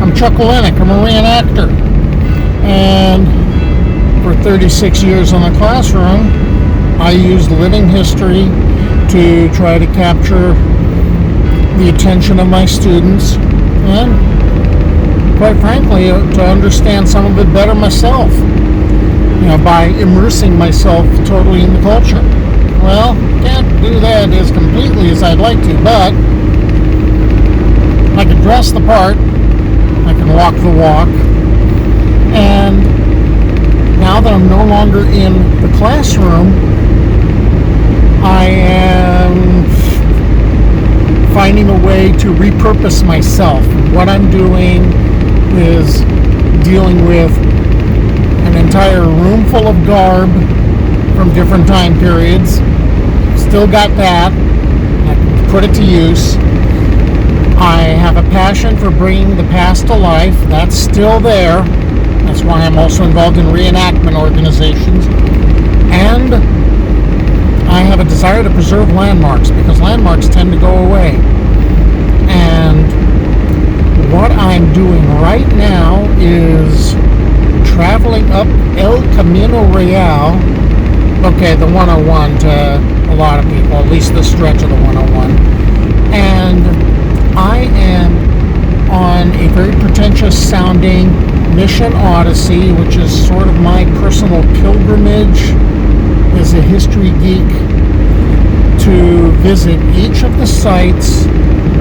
I'm Chuck Lennick. I'm a reenactor. And for 36 years in the classroom, I used living history to try to capture the attention of my students and, quite frankly, to understand some of it better myself, by immersing myself totally in the culture. Well, can't do that as completely as I'd like to, but I can dress the part, I can walk the walk, and now that I'm no longer in the classroom, I am finding a way to repurpose myself. What I'm doing is dealing with an entire room full of garb from different time periods. Still got that. I can put it to use. I have a passion for bringing the past to life. That's still there. That's why I'm also involved in reenactment organizations. And I have a desire to preserve landmarks, because landmarks tend to go away. And what I'm doing right now is traveling up El Camino Real. Okay, the 101 to a lot of people, at least the stretch of the 101. And I am on a very pretentious sounding mission Odyssey, which is sort of my personal pilgrimage as a history geek to visit each of the sites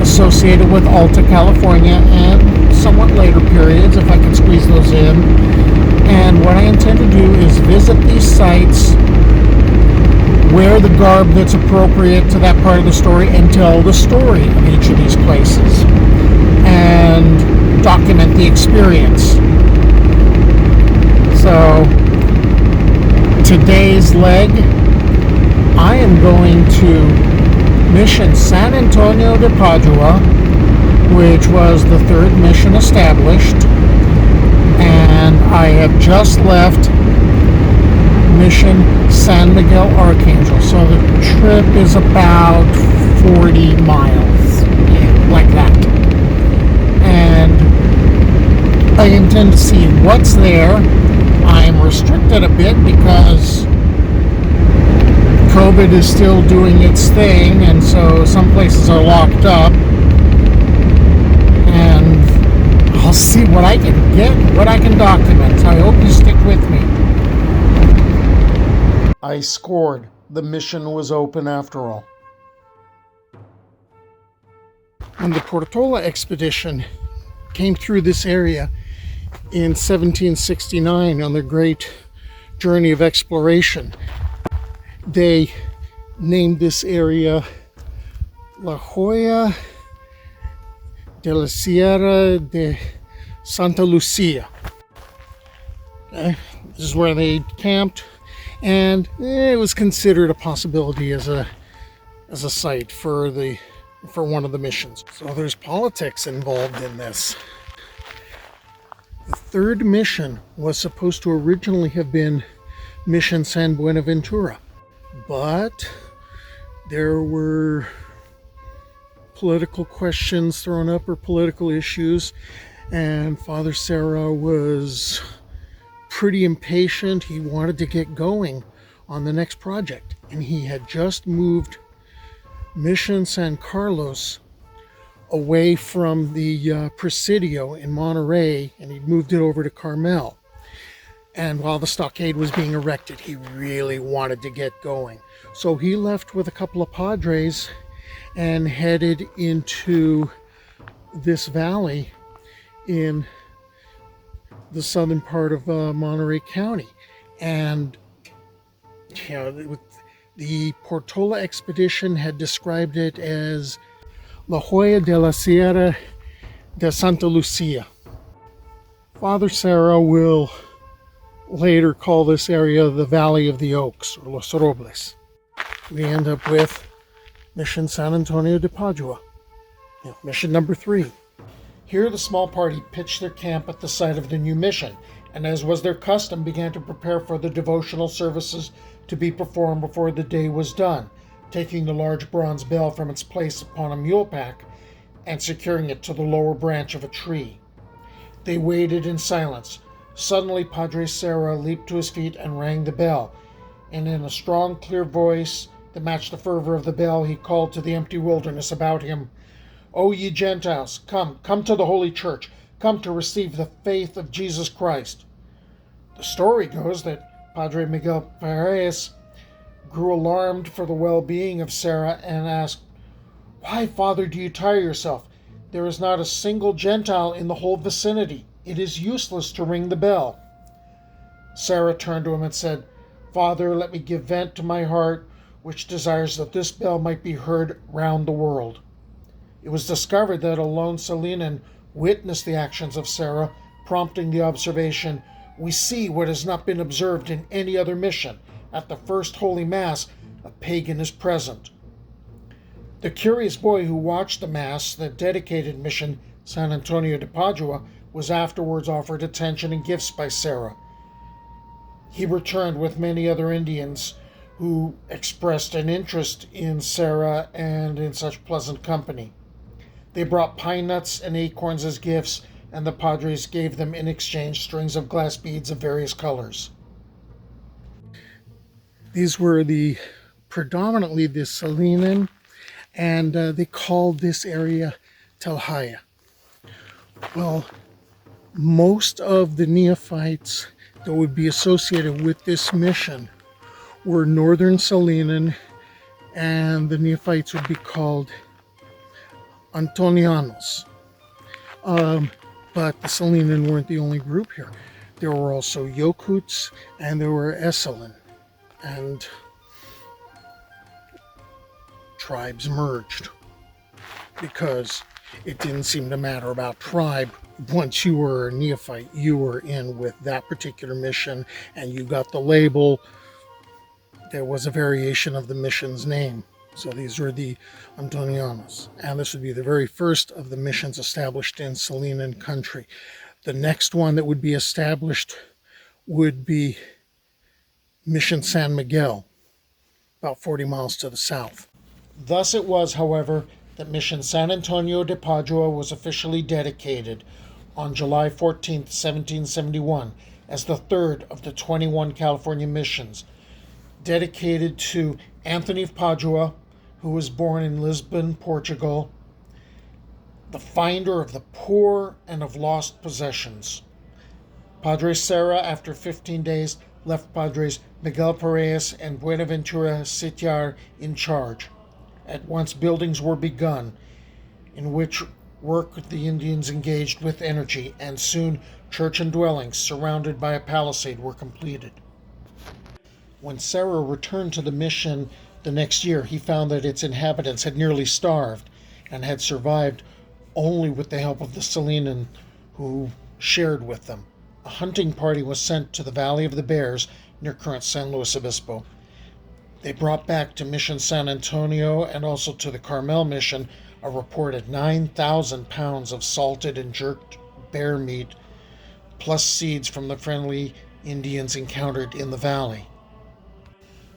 associated with Alta California and somewhat later periods, if I can squeeze those in. And what I intend to do is visit these sites, wear the garb that's appropriate to that part of the story, and tell the story of each of these places and document the experience. So today's leg, I am going to Mission San Antonio de Padua, which was the third mission established, and I have just left Mission San Miguel Archangel. So the trip is about 40 miles, like that. And I intend to see what's there. I'm restricted a bit because COVID is still doing its thing, and so some places are locked up. And I'll see what I can get, what I can document. I hope you stick with me. I scored. The mission was open after all. When the Portola expedition came through this area in 1769 on their great journey of exploration, they named this area La Joya de la Sierra de Santa Lucia. Okay. This is where they camped, and it was considered a possibility as a site for one of the missions. So there's politics involved in this. The third mission was supposed to originally have been Mission San Buenaventura, but there were political questions thrown up, or political issues, and Father Serra was pretty impatient. He wanted to get going on the next project, and he had just moved Mission San Carlos away from the Presidio in Monterey, and he moved it over to Carmel. And while the stockade was being erected, he really wanted to get going. So he left with a couple of padres and headed into this valley in the southern part of Monterey County. And the Portola expedition had described it as La Joya de la Sierra de Santa Lucia. Father Serra will later call this area the Valley of the Oaks, or Los Robles. We end up with Mission San Antonio de Padua, mission number 3. Here the small party pitched their camp at the site of the new mission, and as was their custom, began to prepare for the devotional services to be performed before the day was done, taking the large bronze bell from its place upon a mule pack and securing it to the lower branch of a tree. They waited in silence. Suddenly, Padre Serra leaped to his feet and rang the bell, and in a strong, clear voice that matched the fervor of the bell, he called to the empty wilderness about him, "O ye Gentiles, come to the Holy Church, come to receive the faith of Jesus Christ." The story goes that Padre Miguel Perez grew alarmed for the well-being of Serra and asked, "Why, Father, do you tire yourself? There is not a single Gentile in the whole vicinity. It is useless to ring the bell." Serra turned to him and said, "Father, let me give vent to my heart, which desires that this bell might be heard round the world." It was discovered that a lone Salinan witnessed the actions of Serra, prompting the observation, "We see what has not been observed in any other mission. At the first Holy Mass, a pagan is present." The curious boy who watched the Mass that dedicated Mission San Antonio de Padua was afterwards offered attention and gifts by Serra. He returned with many other Indians who expressed an interest in Serra and in such pleasant company. They brought pine nuts and acorns as gifts, and the padres gave them in exchange strings of glass beads of various colors. These were predominantly the Salinan, and they called this area Telhaya. Well, most of the neophytes that would be associated with this mission were northern Salinan, and the neophytes would be called Antonianos. But the Salinan weren't the only group here. There were also Yokuts and there were Esselen, and tribes merged because it didn't seem to matter about tribe. Once you were a neophyte, you were in with that particular mission and you got the label. There was a variation of the mission's name. So these were the Antonianos, and this would be the very first of the missions established in Salinan country. The next one that would be established would be Mission San Miguel, about 40 miles to the south. Thus it was, however, that Mission San Antonio de Padua was officially dedicated on July 14, 1771, as the third of the 21 California missions, dedicated to Anthony of Padua, who was born in Lisbon, Portugal, the finder of the poor and of lost possessions. Padre Serra, after 15 days, left Padres Miguel Perez and Buenaventura Sitiar in charge. At once buildings were begun, in which work the Indians engaged with energy, and soon church and dwellings surrounded by a palisade were completed. When Serra returned to the mission the next year, he found that its inhabitants had nearly starved and had survived only with the help of the Salinan, who shared with them. A hunting party was sent to the Valley of the Bears near current San Luis Obispo. They brought back to Mission San Antonio and also to the Carmel Mission a reported 9,000 pounds of salted and jerked bear meat, plus seeds from the friendly Indians encountered in the valley.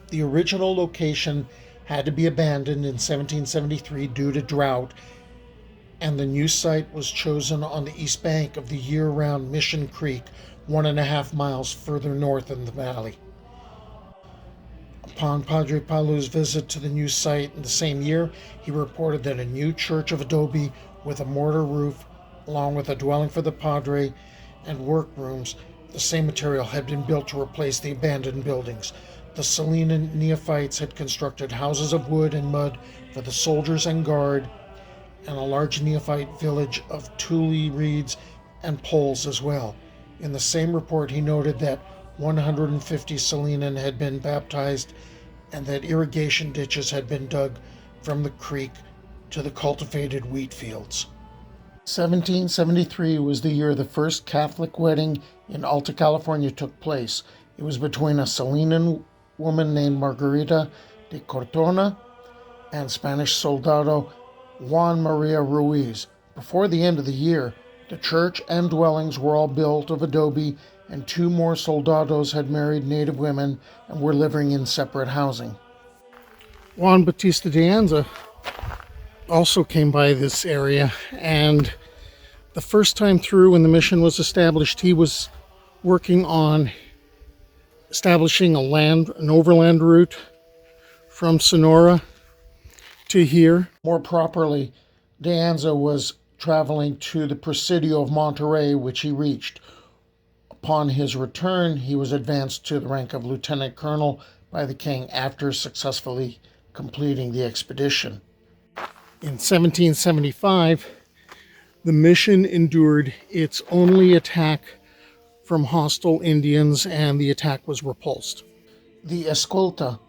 The original location had to be abandoned in 1773 due to drought, and the new site was chosen on the east bank of the year-round Mission Creek, 1.5 miles further north in the valley. Upon Padre Palu's visit to the new site in the same year, he reported that a new church of adobe with a mortar roof, along with a dwelling for the padre and workrooms, the same material, had been built to replace the abandoned buildings. The Salinan neophytes had constructed houses of wood and mud for the soldiers and guard, and a large neophyte village of tule reeds and poles as well. In the same report, he noted that 150 Salinan had been baptized and that irrigation ditches had been dug from the creek to the cultivated wheat fields. 1773 was the year the first Catholic wedding in Alta California took place. It was between a Salinan woman named Margarita de Cortona and Spanish soldado Juan Maria Ruiz. Before the end of the year, the church and dwellings were all built of adobe, and 2 more soldados had married native women and were living in separate housing. Juan Battista deanza also came by this area, and The first time through, when the mission was established, he was working on establishing an overland route from Sonora to here. More properly, Deanza was traveling to the Presidio of Monterrey, which he reached. Upon his return, he was advanced to the rank of lieutenant colonel by the king after successfully completing the expedition. In 1775, the mission endured its only attack from hostile Indians, and the attack was repulsed. The escolta,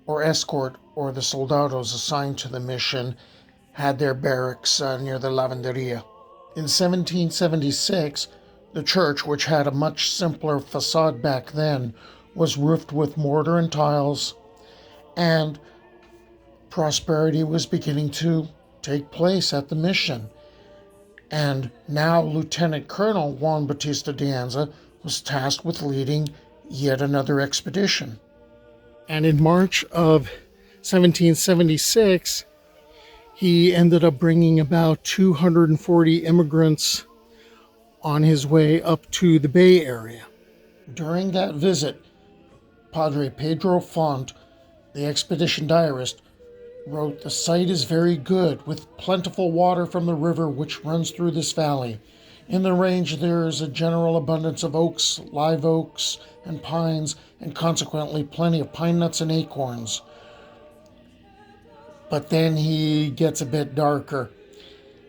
or escort, or the soldados assigned to the mission, had their barracks near the lavanderia. In 1776, the church, which had a much simpler facade back then, was roofed with mortar and tiles, and prosperity was beginning to take place at the mission. And now Lieutenant Colonel Juan Battista Deanza was tasked with leading yet another expedition. And in March of 1776, he ended up bringing about 240 immigrants on his way up to the Bay Area. During that visit, Padre Pedro Font, the expedition diarist, wrote, "The site is very good, with plentiful water from the river which runs through this valley. In the range there is a general abundance of oaks, live oaks, and pines, and consequently plenty of pine nuts and acorns." But then he gets a bit darker.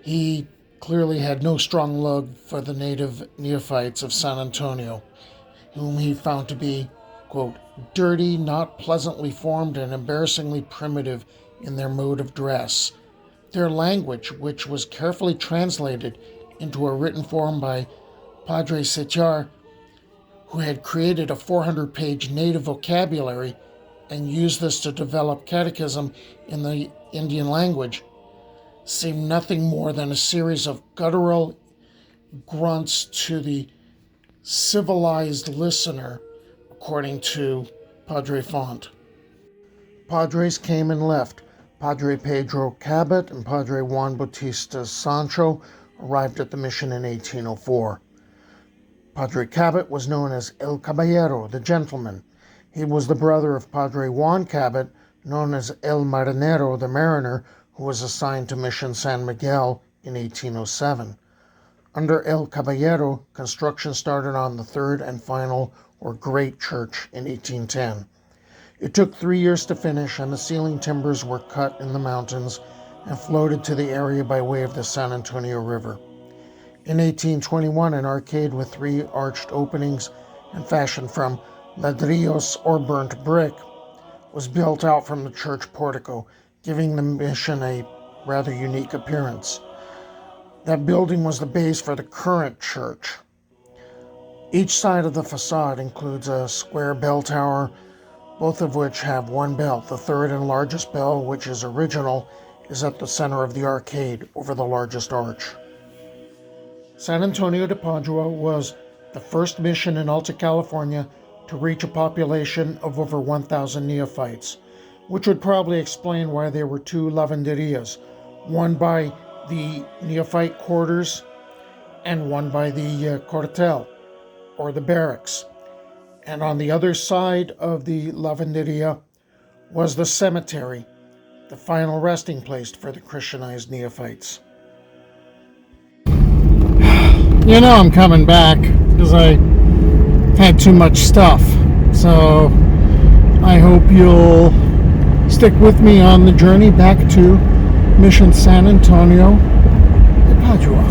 He clearly had no strong love for the native neophytes of San Antonio, whom he found to be, quote, "dirty, not pleasantly formed, and embarrassingly primitive in their mode of dress. Their language, which was carefully translated into a written form by Padre Setar, who had created a 400-page native vocabulary and used this to develop catechism in the Indian language, seemed nothing more than a series of guttural grunts to the civilized listener, according to Padre Font. Padres came and left. Padre Pedro Cabot and Padre Juan Bautista Sancho arrived at the mission in 1804. Padre Cabot was known as El Caballero, the gentleman. He was the brother of Padre Juan Cabot, known as El Marinero, the mariner, who was assigned to Mission San Miguel in 1807. Under El Caballero, construction started on the third and final, or Great Church, in 1810. It took 3 years to finish, and the ceiling timbers were cut in the mountains and floated to the area by way of the San Antonio River. In 1821, an arcade with 3 arched openings and fashioned from ladrillos, or burnt brick, was built out from the church portico, giving the mission a rather unique appearance. That building was the base for the current church. Each side of the facade includes a square bell tower, both of which have one bell. The third and largest bell, which is original, is at the center of the arcade over the largest arch. San Antonio de Padua was the first mission in Alta California to reach a population of over 1,000 neophytes, which would probably explain why there were 2 lavanderias, one by the neophyte quarters and one by the cuartel, or the barracks. And on the other side of the lavanderia was the cemetery, the final resting place for the Christianized neophytes. You know I'm coming back because I had too much stuff. So I hope you'll stick with me on the journey back to Mission San Antonio de Padua.